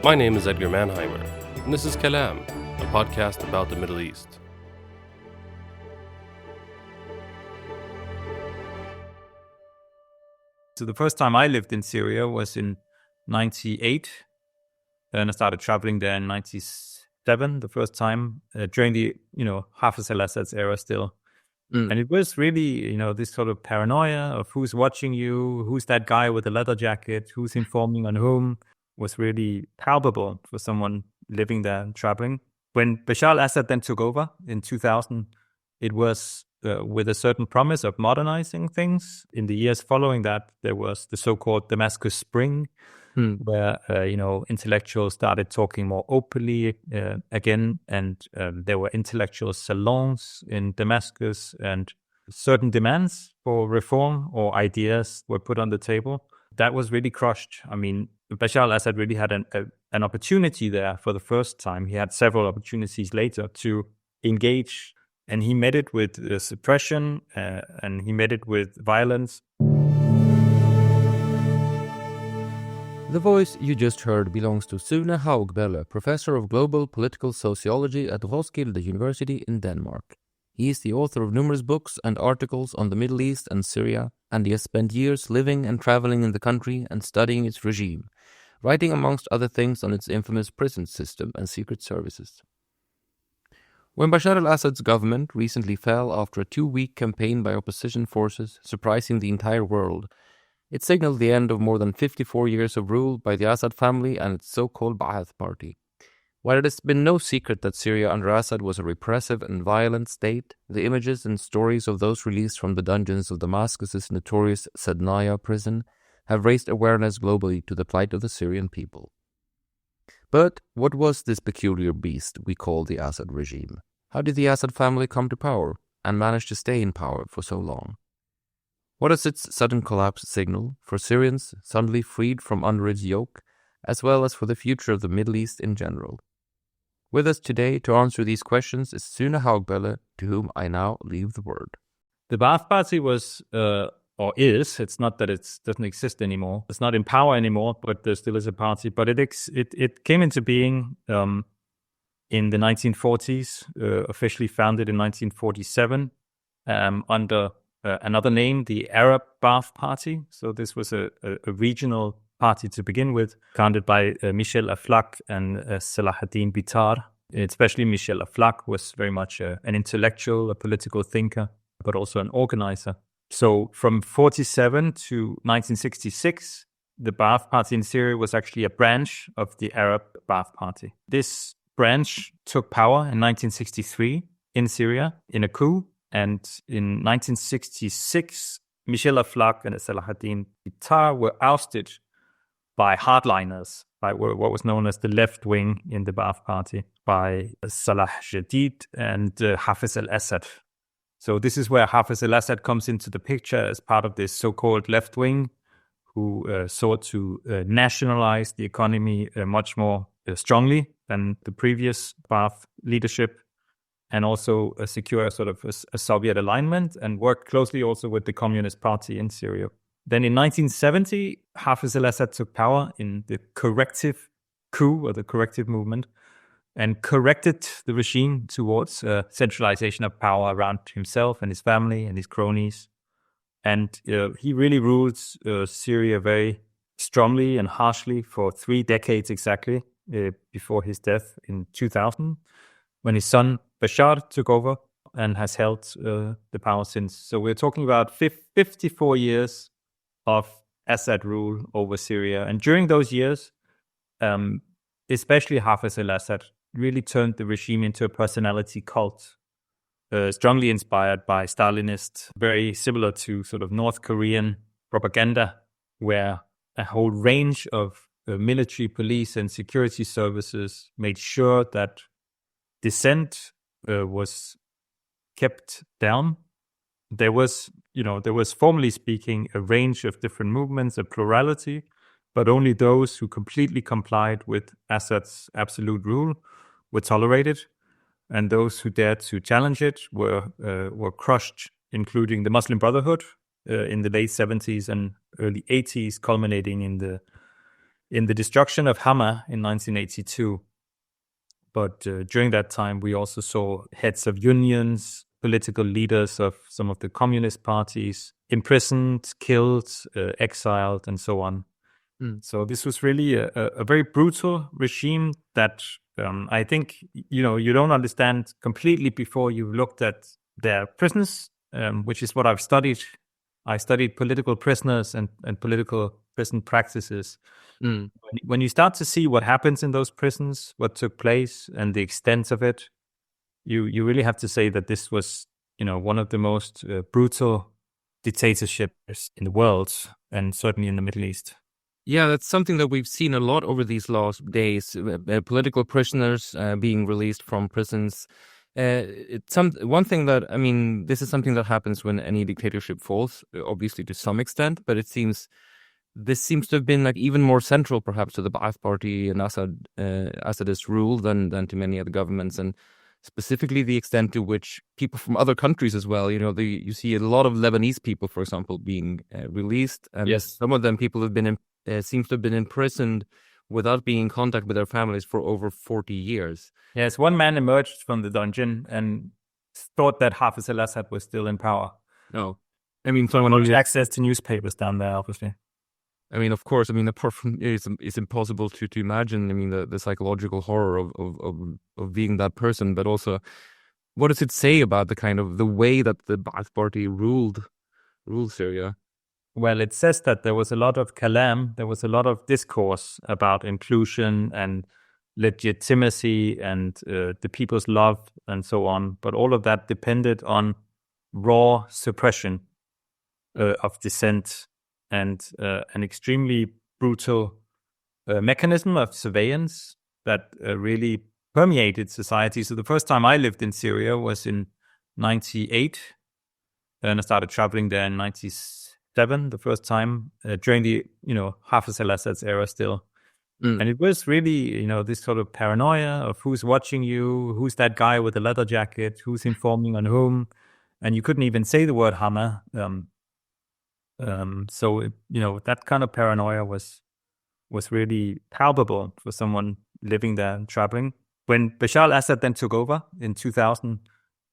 My name is Edgar Mannheimer, and this is Kalam, a podcast about the Middle East. So the first time I lived in Syria was in 98, and I started traveling there in 97, the first time, during the, Hafez al-Assad's era still. And it was really, this sort of paranoia of who's watching you, who's that guy with the leather jacket, who's informing on whom, was really palpable for someone living there and traveling. When Bashar al-Assad then took over in 2000, it was with a certain promise of modernizing things. In the years following that, there was the so-called Damascus Spring, where, intellectuals started talking more openly again, and there were intellectual salons in Damascus, and certain demands for reform or ideas were put on the table. That was really crushed. I mean, Bashar al-Assad really had an opportunity there for the first time. He had several opportunities later to engage, and he met it with suppression, and he met it with violence. The voice you just heard belongs to Sune Haugbølle, professor of Global Political Sociology at Roskilde University in Denmark. He is the author of numerous books and articles on the Middle East and Syria, and he has spent years living and traveling in the country and studying its regime, writing amongst other things on its infamous prison system and secret services. When Bashar al-Assad's government recently fell after a 2-week campaign by opposition forces, surprising the entire world, it signaled the end of more than 54 years of rule by the Assad family and its so-called Ba'ath party. While it has been no secret that Syria under Assad was a repressive and violent state, the images and stories of those released from the dungeons of Damascus's notorious Sednaya prison have raised awareness globally to the plight of the Syrian people. But what was this peculiar beast we call the Assad regime? How did the Assad family come to power and manage to stay in power for so long? What does its sudden collapse signal for Syrians suddenly freed from under its yoke, as well as for the future of the Middle East in general? With us today to answer these questions is Sune Haugbølle, to whom I now leave the word. The Ba'ath Party was, or is, it's not that it doesn't exist anymore. It's not in power anymore, but there still is a party. But it came into being in the 1940s, officially founded in 1947, under another name, the Arab Ba'ath Party. So this was a regional party to begin with, founded by Michel Aflaq and Salahuddin Bitar. Especially Michel Aflaq was very much an intellectual, a political thinker, but also an organizer. So from 47 to 1966, the Ba'ath Party in Syria was actually a branch of the Arab Ba'ath Party. This branch took power in 1963 in Syria in a coup. And in 1966, Michel Aflaq and Salahuddin Bitar were ousted by hardliners, by what was known as the left wing in the Ba'ath Party, by Salah Jadid and Hafez al Assad. So this is where Hafez al Assad comes into the picture as part of this so-called left wing, who sought to nationalize the economy much more strongly than the previous Ba'ath leadership, and also secure sort of a Soviet alignment, and worked closely also with the Communist Party in Syria. Then in 1970, Hafez al-Assad took power in the corrective coup, or the corrective movement, and corrected the regime towards centralization of power around himself and his family and his cronies. And he really ruled Syria very strongly and harshly for 3 decades exactly, before his death in 2000, when his son Bashar took over and has held the power since. So we're talking about 54 years of Assad rule over Syria. And during those years, especially Hafez al-Assad really turned the regime into a personality cult, strongly inspired by Stalinist, very similar to sort of North Korean propaganda, where a whole range of military, police, and security services made sure that dissent was kept down. There was, formally speaking, a range of different movements, a plurality, but only those who completely complied with Assad's absolute rule were tolerated, and those who dared to challenge it were crushed, including the Muslim Brotherhood in the late 70s and early 80s, culminating in the in the destruction of Hama in 1982. But during that time, we also saw heads of unions, political leaders of some of the communist parties imprisoned, killed, exiled, and so on. So this was really a very brutal regime that I think, you don't understand completely before you've looked at their prisons, which is what I've studied. I studied political prisoners and political prison practices. When you start to see what happens in those prisons, what took place, and the extent of it, you really have to say that this was, one of the most brutal dictatorships in the world, and certainly in the Middle East. Yeah, that's something that we've seen a lot over these last days. Political prisoners being released from prisons. One thing that, this is something that happens when any dictatorship falls, obviously to some extent, but this seems to have been like even more central perhaps to the Ba'ath Party and Assadist rule than to many other governments, and specifically the extent to which people from other countries as well, you see a lot of Lebanese people, for example, being released, and yes, some of them people have been seems to have been imprisoned without being in contact with their families for over 40 years. Yes, one man emerged from the dungeon and thought that Hafiz al-Assad was still in power. No. Someone had access to newspapers down there, obviously. Of course, apart from it's impossible to imagine, the psychological horror of being that person, but also what does it say about the way that the Ba'ath Party ruled Syria? Well, it says that there was a lot of kalam, there was a lot of discourse about inclusion and legitimacy and the people's love and so on. But all of that depended on raw suppression of dissent and an extremely brutal mechanism of surveillance that really permeated society. So the first time I lived in Syria was in 98, and I started traveling there in 97, the first time during the, Hafiz al-Assad's era still. And it was really, this sort of paranoia of who's watching you, who's that guy with the leather jacket, who's informing on whom, and you couldn't even say the word Hama. So, that kind of paranoia was really palpable for someone living there and traveling. When Bashar al-Assad then took over in 2000,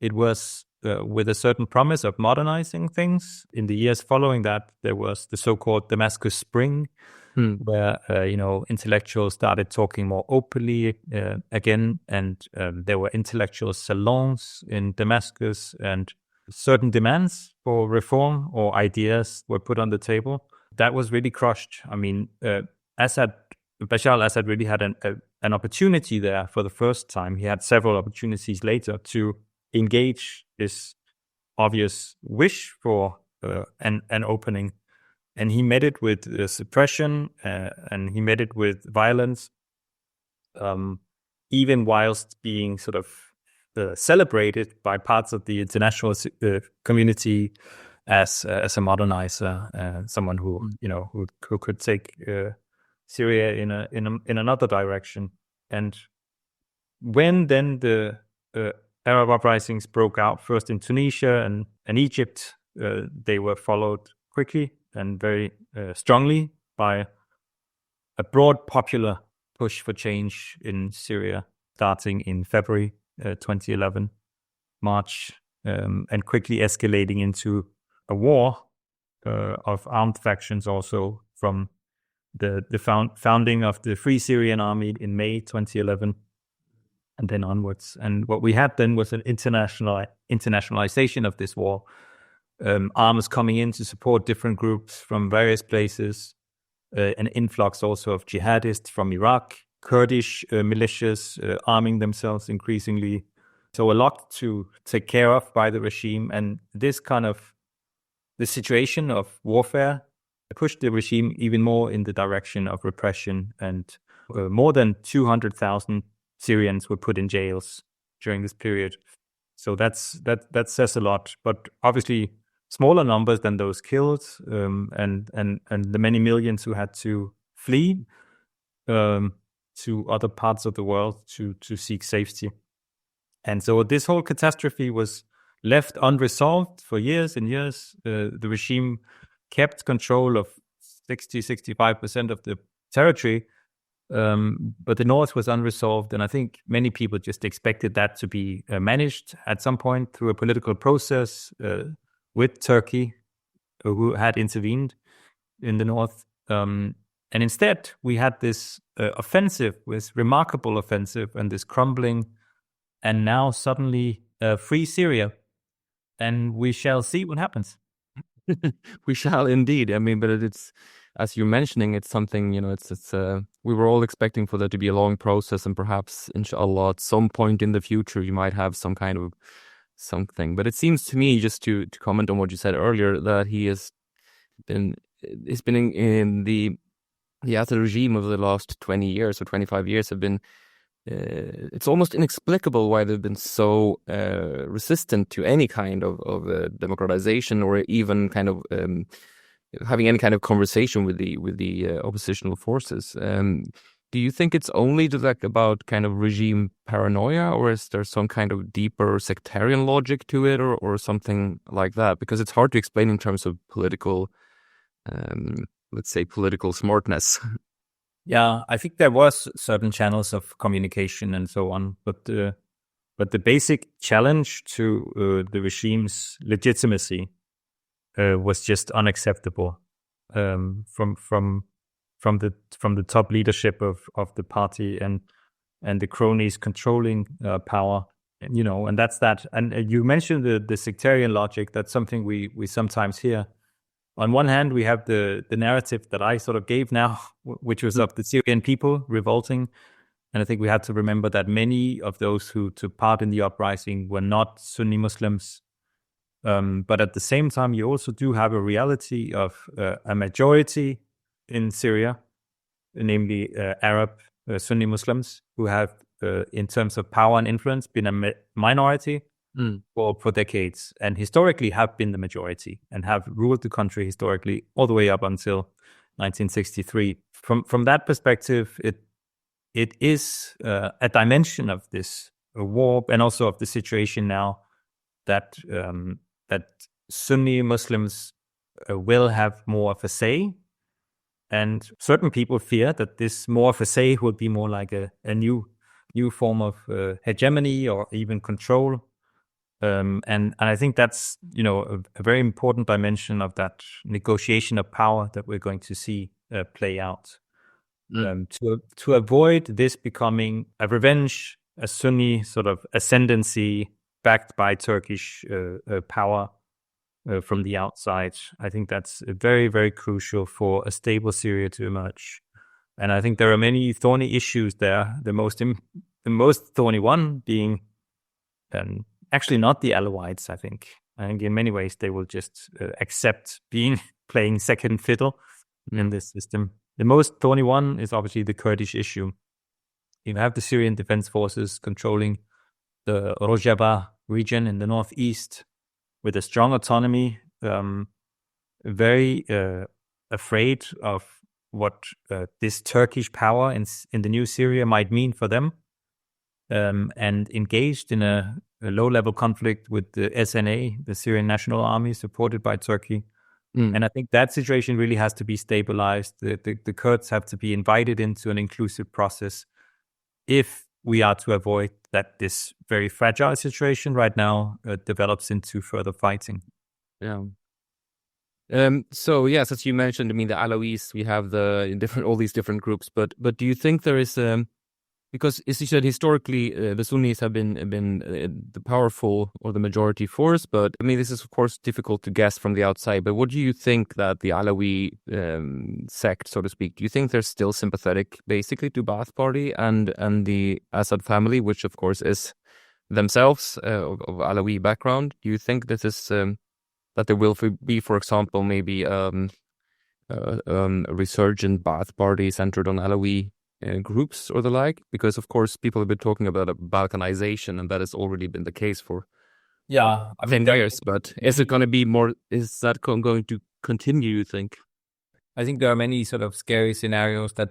it was with a certain promise of modernizing things. In the years following that, there was the so-called Damascus Spring, where, intellectuals started talking more openly again, and there were intellectual salons in Damascus, and certain demands for reform or ideas were put on the table. That was really crushed. Bashar al-Assad really had an opportunity there for the first time. He had several opportunities later to engage this obvious wish for an opening. And he met it with suppression and he met it with violence, even whilst being sort of celebrated by parts of the international community as a modernizer, someone who who could take Syria in another direction. And when then the Arab uprisings broke out, first in Tunisia and Egypt, they were followed quickly and very strongly by a broad popular push for change in Syria, starting in February 2011, March, and quickly escalating into a war of armed factions also from the founding of the Free Syrian Army in May 2011 and then onwards. And what we had then was an internationalization of this war, arms coming in to support different groups from various places, an influx also of jihadists from Iraq, Kurdish militias arming themselves increasingly. So a lot to take care of by the regime. And this kind of the situation of warfare pushed the regime even more in the direction of repression. And more than 200,000 Syrians were put in jails during this period. So that says a lot. But obviously smaller numbers than those killed, and the many millions who had to flee to other parts of the world to seek safety. And so this whole catastrophe was left unresolved for years and years. The regime kept control of 65% of the territory, But the north was unresolved, and I think many people just expected that to be managed at some point through a political process with Turkey, who had intervened in the north. And instead, we had this offensive, this remarkable offensive, and this crumbling, and now suddenly free Syria. And we shall see what happens. We shall indeed. I mean, but it's, as you're mentioning, it's something, it's we were all expecting for that to be a long process, and perhaps, inshallah, at some point in the future, you might have some kind of something. But it seems to me, just to comment on what you said earlier, that he's been in the Assad regime over the last 20 years or 25 years have been, it's almost inexplicable why they've been so resistant to any kind of democratization, or even kind of having any kind of conversation with the oppositional forces. Do you think it's only about kind of regime paranoia, or is there some kind of deeper sectarian logic to it, or something like that? Because it's hard to explain in terms of political, let's say, political smartness. Yeah, I think there was certain channels of communication and so on, but the basic challenge to the regime's legitimacy was just unacceptable from the top leadership of the party and the cronies controlling power, and that's that. And you mentioned the sectarian logic. That's something we sometimes hear. On one hand, we have the narrative that I sort of gave now, which was of the Syrian people revolting. And I think we have to remember that many of those who took part in the uprising were not Sunni Muslims. But at the same time, you also do have a reality of a majority in Syria, namely Arab Sunni Muslims, who have, in terms of power and influence, been a minority for decades, and historically have been the majority and have ruled the country historically all the way up until 1963. From that perspective, it is a dimension of this war, and also of the situation now, that Sunni Muslims will have more of a say, and certain people fear that this more of a say will be more like a new form of hegemony or even control. And I think that's a very important dimension of that negotiation of power that we're going to see play out. To avoid this becoming a revenge, a Sunni sort of ascendancy backed by Turkish power from the outside, I think that's very, very crucial for a stable Syria to emerge. And I think there are many thorny issues there. The most thorny one being actually not the Alawites. I think in many ways they will just accept playing second fiddle in this system. The most thorny one is obviously the Kurdish issue. You have the Syrian Defense Forces controlling the Rojava region in the northeast with a strong autonomy, very afraid of what this Turkish power in the new Syria might mean for them, and engaged in a low-level conflict with the SNA, the Syrian National Army, supported by Turkey. And I think that situation really has to be stabilized. The Kurds have to be invited into an inclusive process if we are to avoid that this very fragile situation right now develops into further fighting. Yeah. So yes, as you mentioned, I mean, the Alawis, we have all these different groups, but do you think there is because, as you said, historically, the Sunnis have been the powerful or the majority force. But I mean, this is of course difficult to guess from the outside. But what do you think that the Alawi sect, so to speak, do you think they're still sympathetic, basically, to Ba'ath Party and the Assad family, which of course is themselves of Alawi background? Do you think this is that there will be, for example, maybe a resurgent Ba'ath Party centered on Alawi groups or the like? Because of course people have been talking about a balkanization, and that has already been the case for 10 years, but is it going to be more, is that going to continue, you think? I think there are many sort of scary scenarios that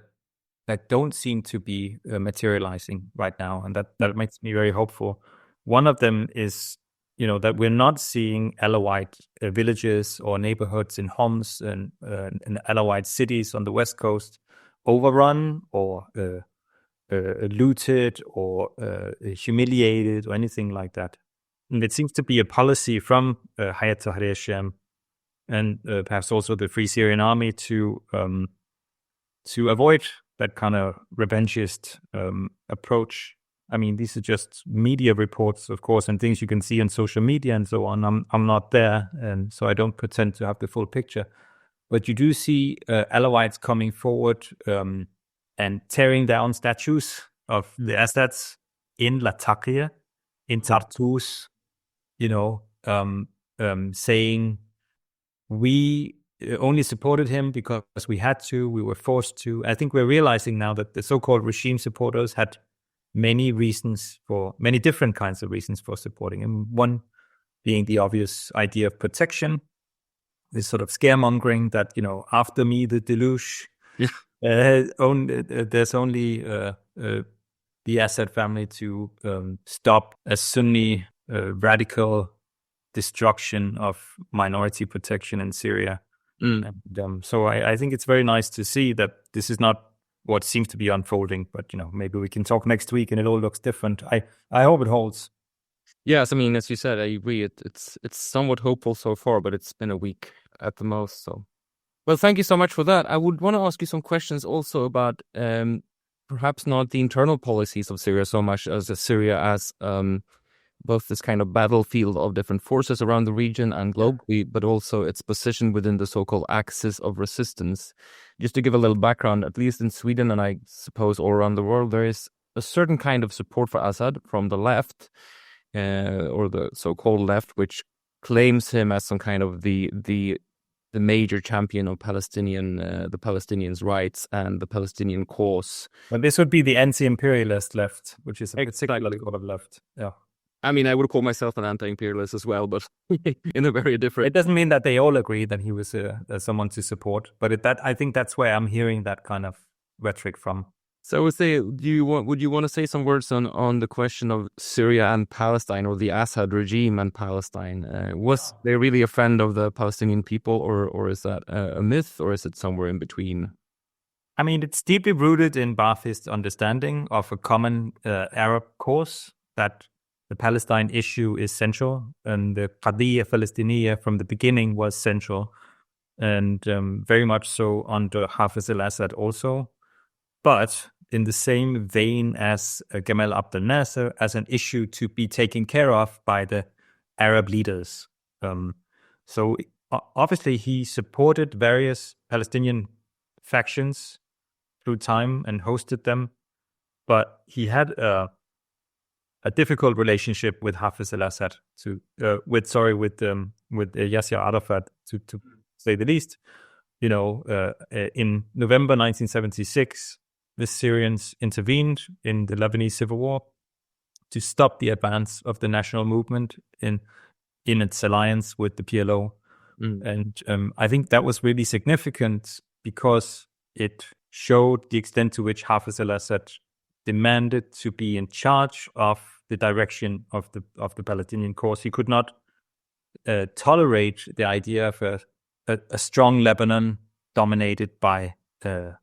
don't seem to be materializing right now, and that makes me very hopeful. One of them is that we're not seeing Alawite villages or neighborhoods in Homs and Alawite cities on the west coast overrun or looted or humiliated or anything like that. And it seems to be a policy from Hayat Tahrir al-Sham and perhaps also the Free Syrian Army to avoid that kind of revanchist approach. I mean, these are just media reports, of course, and things you can see on social media and so on. I'm not there, and so I don't pretend to have the full picture. But you do see Alawites coming forward and tearing down statues of the Assads in Latakia, in Tartus, saying we only supported him because we had to, we were forced to. I think we're realizing now that the so-called regime supporters had many different kinds of reasons for supporting him. One being the obvious idea of protection, this sort of scaremongering that, after me, the deluge. Yeah. There's only the Assad family to stop a Sunni radical destruction of minority protection in Syria. And, so I think it's very nice to see that this is not what seems to be unfolding, but maybe we can talk next week and it all looks different. I hope it holds. Yes, I mean, as you said, I agree. It's somewhat hopeful so far, but it's been a week at the most. So, well, thank you so much for that. I would want to ask you some questions also about perhaps not the internal policies of Syria so much as Syria as both this kind of battlefield of different forces around the region and globally, but also its position within the so-called axis of resistance. Just to give a little background, at least in Sweden and I suppose all around the world, there is a certain kind of support for Assad from the left, or the so-called left, which claims him as some kind of the major champion of the Palestinians' rights and the Palestinian cause. But this would be the anti-imperialist left, which is a particular sort of left. Yeah. I mean, I would call myself an anti-imperialist as well, but in a very different... It doesn't mean that they all agree that he was someone to support, but I think that's where I'm hearing that kind of rhetoric from. So I would say, would you want to say some words on the question of Syria and Palestine, or the Assad regime and Palestine? Was they really a friend of the Palestinian people, or is that a myth, or is it somewhere in between? I mean, it's deeply rooted in Ba'athist understanding of a common Arab cause, that the Palestine issue is central, and the Qadiyya Palestiniya from the beginning was central, and very much so under Hafiz al-Assad also. But in the same vein as Gamal Abdel Nasser, as an issue to be taken care of by the Arab leaders. So obviously he supported various Palestinian factions through time and hosted them, but he had a difficult relationship with Hafiz al-Assad, with Yasser Arafat, to say the least. In November 1976, the Syrians intervened in the Lebanese civil war to stop the advance of the national movement in its alliance with the PLO. And I think that was really significant because it showed the extent to which Hafiz al-Assad demanded to be in charge of the direction of the Palestinian cause. He could not tolerate the idea of a strong Lebanon dominated by the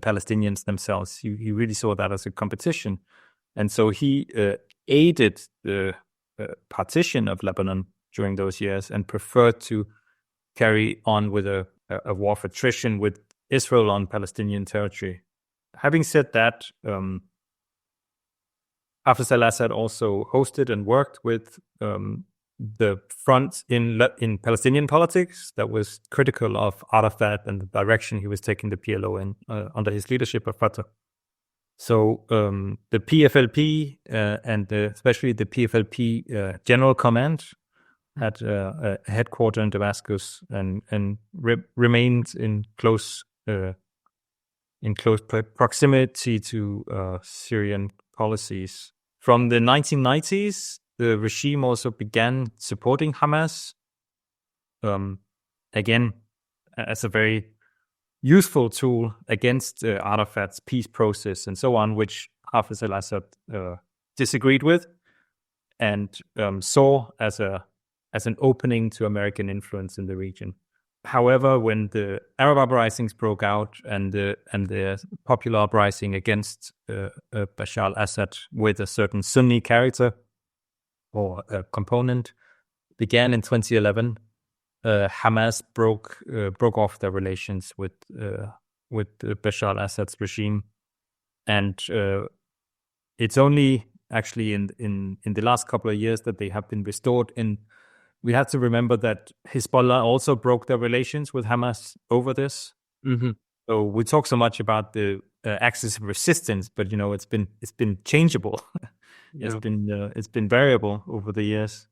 Palestinians themselves. He really saw that as a competition. And so he aided the partition of Lebanon during those years and preferred to carry on with a war of attrition with Israel on Palestinian territory. Having said that, Hafiz al-Assad also hosted and worked with the front in Palestinian politics that was critical of Arafat and the direction he was taking the PLO in under his leadership of Fatah. So the PFLP and especially the PFLP General Command had a headquarters in Damascus and remained in close proximity to Syrian policies. From the 1990s, the regime also began supporting Hamas, again, as a very useful tool against Arafat's peace process and so on, which Hafiz al-Assad disagreed with and saw as an opening to American influence in the region. However, when the Arab uprisings broke out and the popular uprising against Bashar al Assad with a certain Sunni character or a component began in 2011, Hamas broke off their relations with Bashar al Assad's regime, and it's only actually in the last couple of years that they have been restored. And we have to remember that Hezbollah also broke their relations with Hamas over this. Mm-hmm. So we talk so much about the axis of resistance, but it's been changeable. Yeah. It's been variable over the years.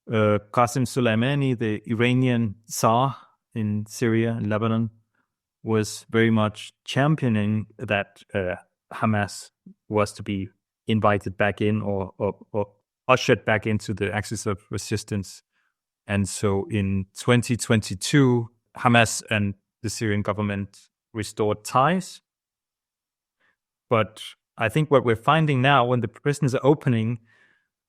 Qasem Soleimani, the Iranian Tsar in Syria and Lebanon, was very much championing that Hamas was to be invited back in or ushered back into the axis of resistance. And so in 2022, Hamas and the Syrian government restored ties. But I think what we're finding now when the prisons are opening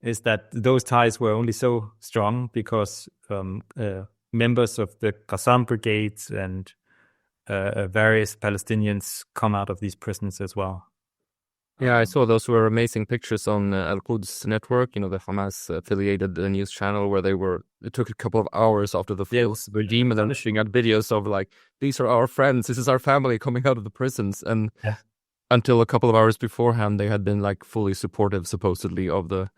is that those ties were only so strong because members of the Qassam brigades and various Palestinians come out of these prisons as well. Yeah, I saw those were amazing pictures on Al-Quds network, the Hamas affiliated news channel where it took a couple of hours after the regime and then shooting out videos of like, these are our friends, this is our family coming out of the prisons. And until a couple of hours beforehand, they had been like fully supportive, supposedly, of the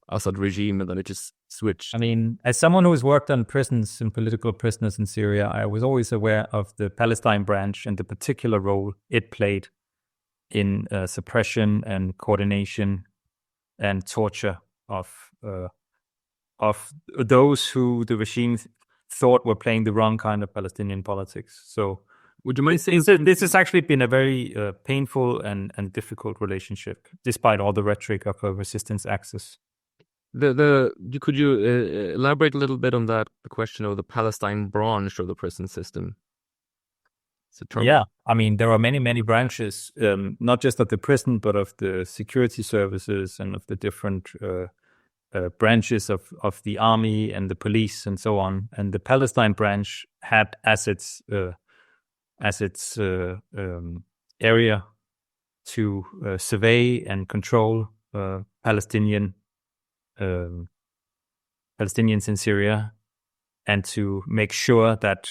Assad regime, and then it just switched. I mean, as someone who has worked on prisons and political prisoners in Syria, I was always aware of the Palestine branch and the particular role it played in suppression and coordination and torture of those who the regime thought were playing the wrong kind of Palestinian politics. So would you mind saying this has actually been a very painful and difficult relationship, despite all the rhetoric of a resistance axis. Could you elaborate a little bit on that, the question of the Palestine branch of the prison system? Yeah, I mean, there are many branches, not just of the prison, but of the security services and of the different branches of the army and the police and so on. And the Palestine branch had as its area to survey and control Palestinians in Syria, and to make sure that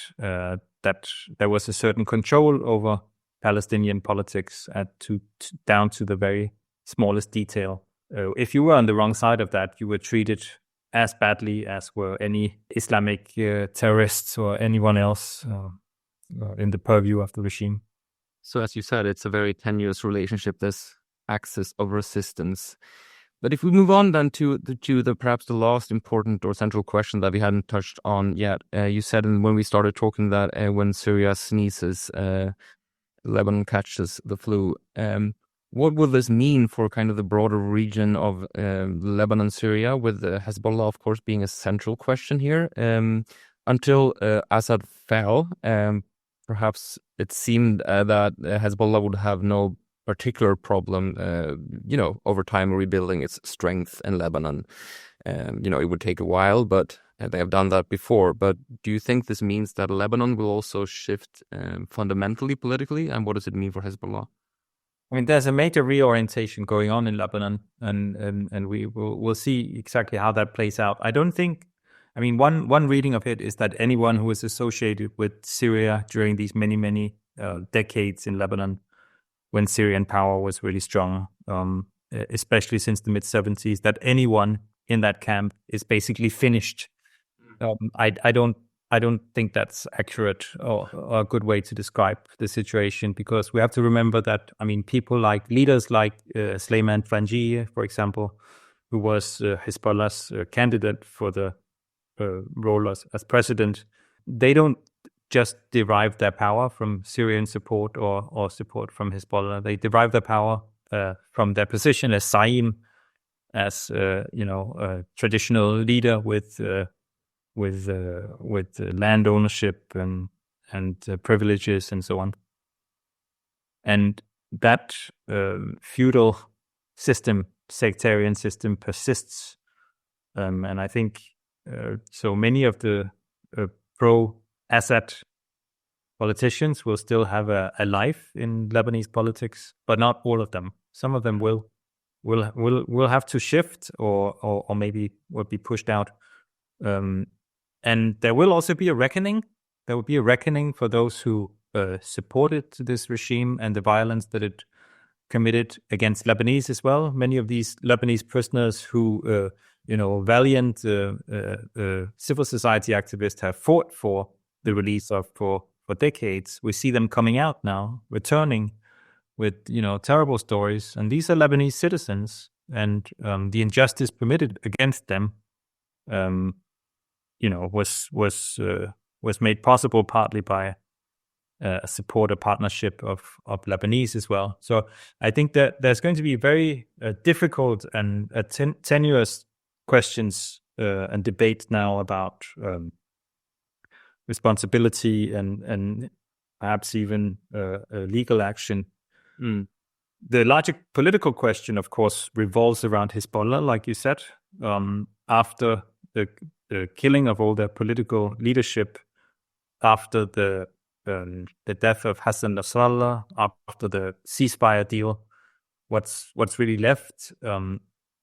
there was a certain control over Palestinian politics down to the very smallest detail. If you were on the wrong side of that, you were treated as badly as were any Islamic terrorists or anyone else in the purview of the regime. So as you said, it's a very tenuous relationship, this axis of resistance. But if we move on then to the perhaps the last important or central question that we hadn't touched on yet, you said when we started talking that when Syria sneezes, Lebanon catches the flu. What will this mean for kind of the broader region of Lebanon, Syria, with Hezbollah, of course, being a central question here? Until Assad fell, perhaps it seemed that Hezbollah would have no particular problem, over time rebuilding its strength in Lebanon. It would take a while, but they have done that before. But do you think this means that Lebanon will also shift fundamentally politically? And what does it mean for Hezbollah? I mean, there's a major reorientation going on in Lebanon, and we'll see exactly how that plays out. I don't think. I mean, one reading of it is that anyone who is associated with Syria during these many decades in Lebanon, when Syrian power was really strong, especially since the mid-70s, that anyone in that camp is basically finished. I don't think that's accurate or a good way to describe the situation, because we have to remember that, I mean, leaders like Sleiman Frangi, for example, who was Hezbollah's candidate for the role as president, they don't just derive their power from Syrian support or support from Hezbollah. They derive their power from their position as Saim, as a traditional leader with land ownership and privileges and so on. And that feudal system, sectarian system, persists. And I think so many of the pro Assad politicians will still have a life in Lebanese politics, but not all of them. Some of them will have to shift or maybe will be pushed out. And there will also be a reckoning. There will be a reckoning for those who supported this regime and the violence that it committed against Lebanese as well. Many of these Lebanese prisoners who, valiant civil society activists have fought for the release of for decades. We see them coming out now, returning with, terrible stories. And these are Lebanese citizens, and the injustice permitted against them, was made possible partly by a partnership of Lebanese as well. So I think that there's going to be very difficult and tenuous questions and debate now about responsibility and perhaps even legal action. The larger political question, of course, revolves around Hezbollah, like you said. After the killing of all their political leadership, after the death of Hassan Nasrallah, after the ceasefire deal, what's really left,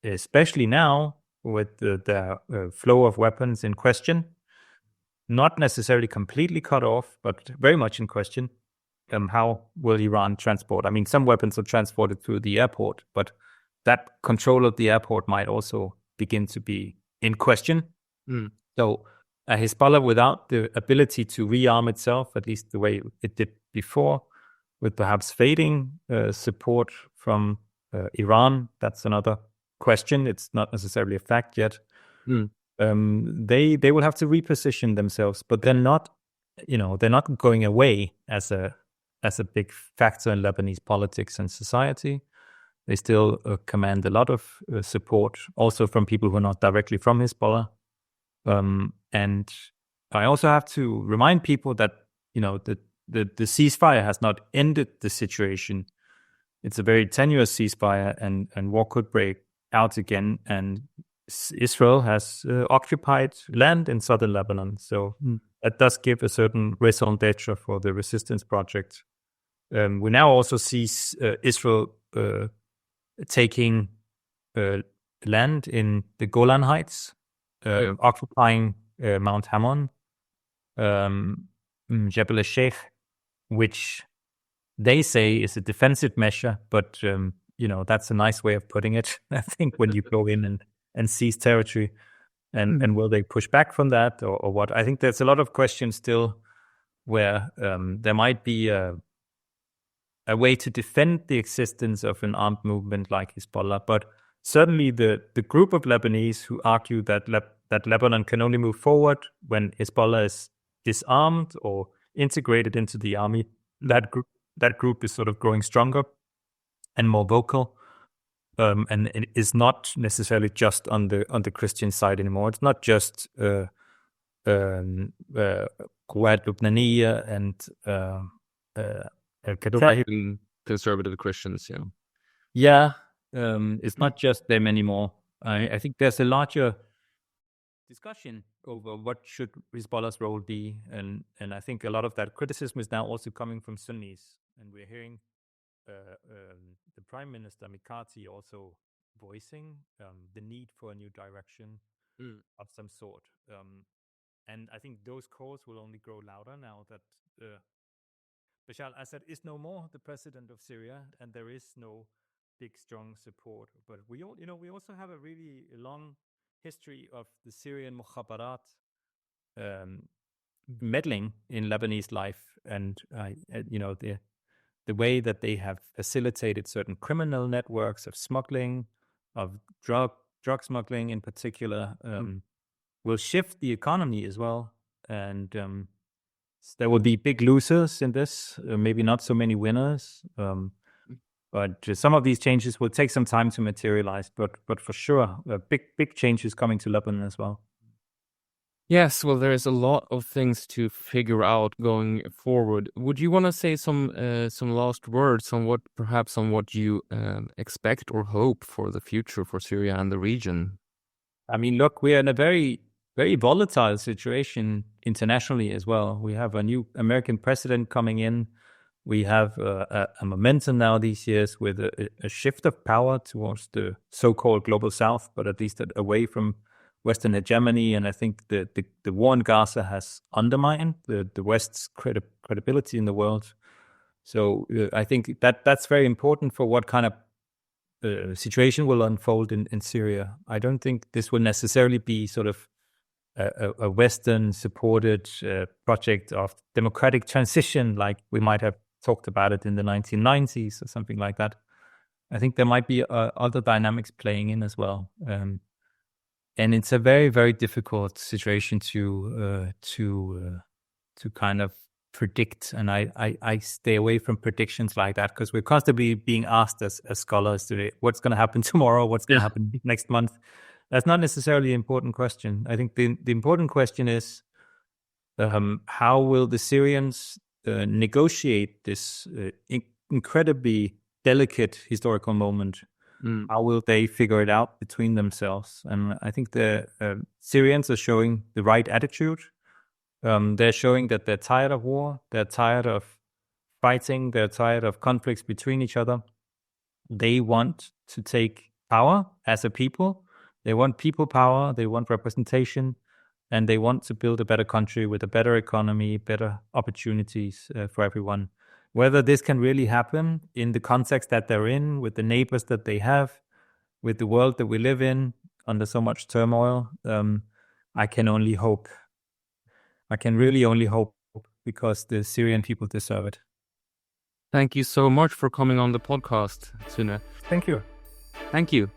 especially now with the flow of weapons in question, not necessarily completely cut off, but very much in question. How will Iran transport? I mean, some weapons are transported through the airport, but that control of the airport might also begin to be in question. So Hezbollah, without the ability to rearm itself, at least the way it did before, with perhaps fading support from Iran, that's another question. It's not necessarily a fact yet. They will have to reposition themselves, but they're not going away as a big factor in Lebanese politics and society. They still command a lot of support, also from people who are not directly from Hezbollah. And I also have to remind people that the ceasefire has not ended the situation. It's a very tenuous ceasefire, and war could break out again. And Israel has occupied land in southern Lebanon, so that does give a certain raison d'etre for the resistance project. We now also see Israel taking land in the Golan Heights, occupying Mount Hammon, Jebel al-Sheikh, which they say is a defensive measure, but that's a nice way of putting it. I think when you go in and seize territory, and will they push back from that or what? I think there's a lot of questions still where there might be a way to defend the existence of an armed movement like Hezbollah, but certainly the group of Lebanese who argue that Lebanon can only move forward when Hezbollah is disarmed or integrated into the army, that group is sort of growing stronger and more vocal, and it is not necessarily just on the Christian side anymore. It's not just Quwat Lubnaniya and conservative Christians, it's not just them anymore. I think there's a larger discussion over what should Hezbollah's role be, and I think a lot of that criticism is now also coming from Sunnis, and we're hearing the Prime Minister Mikati also voicing the need for a new direction of some sort, and I think those calls will only grow louder now that Bashar al Assad is no more the president of Syria, and there is no big, strong support. But we also have a really long history of the Syrian mukhabarat meddling in Lebanese life, and the way that they have facilitated certain criminal networks of smuggling, of drug smuggling in particular, will shift the economy as well, and there will be big losers in this, maybe not so many winners. But some of these changes will take some time to materialize. But for sure, big changes coming to Lebanon as well. Yes, well, there is a lot of things to figure out going forward. Would you want to say some last words on what you expect or hope for the future for Syria and the region? I mean, look, we are in a very very volatile situation internationally as well. We have a new American president coming in. We have a momentum now these years with a shift of power towards the so-called global south, but at least away from Western hegemony. And I think the war in Gaza has undermined the West's credibility in the world. So I think that's very important for what kind of situation will unfold in Syria. I don't think this will necessarily be sort of a Western-supported project of democratic transition like we might have talked about it in the 1990s or something like that. I think there might be other dynamics playing in as well. And it's a very, very difficult situation to kind of predict. And I stay away from predictions like that because we're constantly being asked as scholars today, what's going to happen tomorrow? What's going to happen next month? That's not necessarily an important question. I think the important question is how will the Syrians negotiate this incredibly delicate historical moment? How will they figure it out between themselves? And I think the Syrians are showing the right attitude. They're showing that they're tired of war. They're tired of fighting. They're tired of conflicts between each other. They want to take power as a people. They want people power. They want representation. And they want to build a better country with a better economy, better opportunities for everyone. Whether this can really happen in the context that they're in, with the neighbors that they have, with the world that we live in, under so much turmoil, I can only hope. I can really only hope because the Syrian people deserve it. Thank you so much for coming on the podcast, Sune. Thank you. Thank you.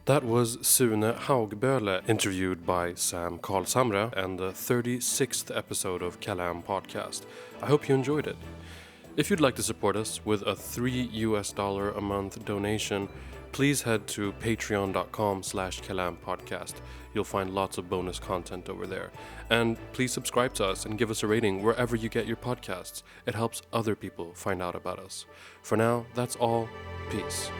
That was Sune Haugbølle, interviewed by Sam Karlsamre, and the 36th episode of Kalam Podcast. I hope you enjoyed it. If you'd like to support us with a $3 a month donation, please head to patreon.com/Kalam Podcast. You'll find lots of bonus content over there. And please subscribe to us and give us a rating wherever you get your podcasts. It helps other people find out about us. For now, that's all. Peace.